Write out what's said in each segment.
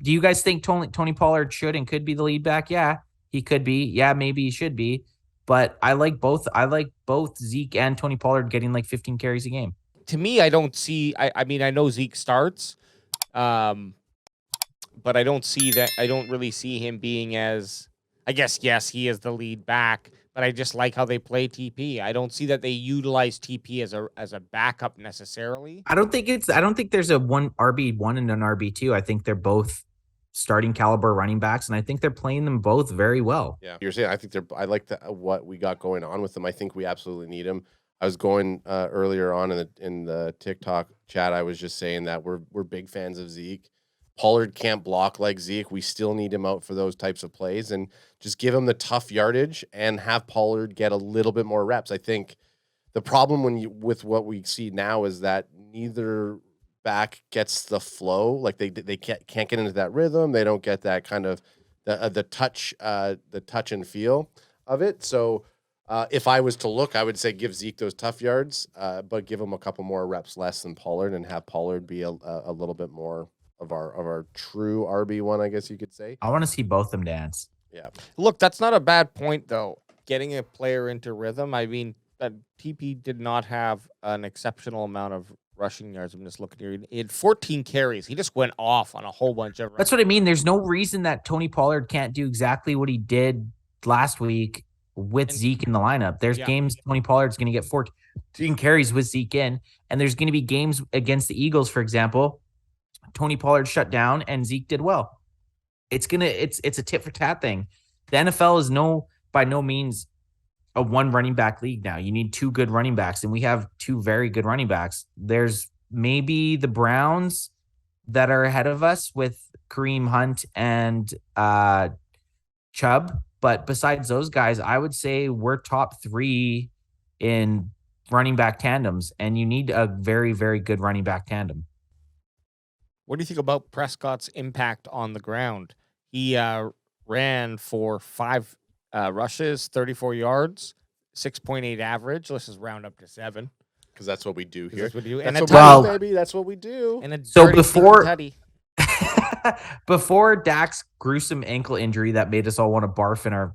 Do you guys think Tony Pollard should and could be the lead back? Yeah, he could be. Yeah, maybe he should be. But I like both. I like both Zeke and Tony Pollard getting like 15 carries a game. To me, I don't see. I mean, I know Zeke starts, but I don't see that. I don't really see him being as. I guess yes, he is the lead back, but I just like how they play TP. I don't see that they utilize TP as a backup necessarily. I don't think there's a one RB1 and an RB2. I think they're both starting caliber running backs, and I think they're playing them both very well. Yeah, you're saying I like what we got going on with them. I think we absolutely need them. I was going earlier on in the TikTok chat. I was just saying that we're big fans of Zeke. Pollard can't block like Zeke. We still need him out for those types of plays, and just give him the tough yardage and have Pollard get a little bit more reps. I think the problem with what we see now is that neither back gets the flow. Like they can't get into that rhythm. They don't get that kind of the touch and feel of it. So if I was to look, I would say give Zeke those tough yards, but give him a couple more reps less than Pollard, and have Pollard be a little bit more of our true RB1, I guess you could say. I want to see both them dance. Yeah. Look, that's not a bad point though. Getting a player into rhythm. I mean, TP did not have an exceptional amount of rushing yards. I'm just looking here. He had 14 carries. He just went off on a whole bunch of. That's what I mean. There's no reason that Tony Pollard can't do exactly what he did last week with Zeke in the lineup. There's games Tony Pollard's going to get 14 carries with Zeke in, and there's going to be games against the Eagles, for example. Tony Pollard shut down and Zeke did well. It's a tit for tat thing. The NFL is by no means a one running back league now. You need two good running backs, and we have two very good running backs. There's maybe the Browns that are ahead of us with Kareem Hunt and Chubb. But besides those guys, I would say we're top 3 in running back tandems, and you need a very, very good running back tandem. What do you think about Prescott's impact on the ground? He ran for 5 rushes, 34 yards, 6.8 average. Let's just round up to 7. Because that's what we do here. That's what we do. And baby. That's what we do. And so before Dak's gruesome ankle injury that made us all want to barf in our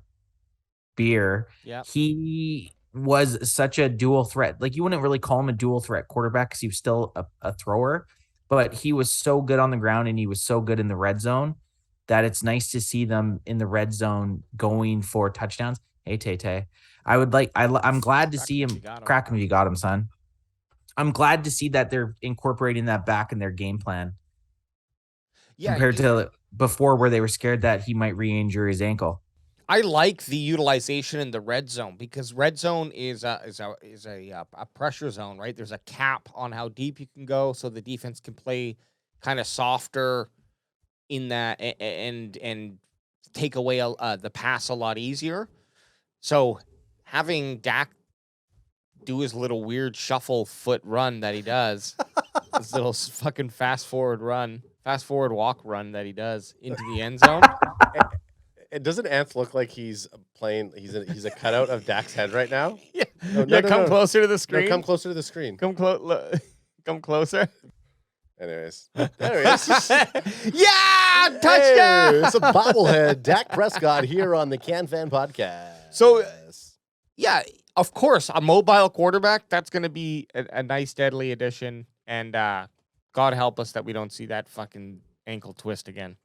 beer, he was such a dual threat. Like, you wouldn't really call him a dual threat quarterback because he was still a thrower, but he was so good on the ground and he was so good in the red zone that it's nice to see them in the red zone going for touchdowns. Hey, Tay. I'm glad to see him. Crack him if you got him, son. I'm glad to see that they're incorporating that back in their game plan. Yeah, compared to before, where they were scared that he might re-injure his ankle. I like the utilization in the red zone, because red zone is a pressure zone, right? There's a cap on how deep you can go, so the defense can play kind of softer in that and take away the pass a lot easier. So having Dak do his little weird shuffle foot run that he does, this little fucking fast forward walk run that he does into the end zone. It doesn't Anth look like he's playing? He's a cutout of Dak's head right now. Yeah, come closer to the screen. No, come closer to the screen. Come closer. Anyways, there he is. Yeah, touchdown! Hey, it's a bobblehead, Dak Prescott here on the CanFan podcast. So, yeah, of course, a mobile quarterback, that's going to be a nice, deadly addition. And God help us that we don't see that fucking ankle twist again.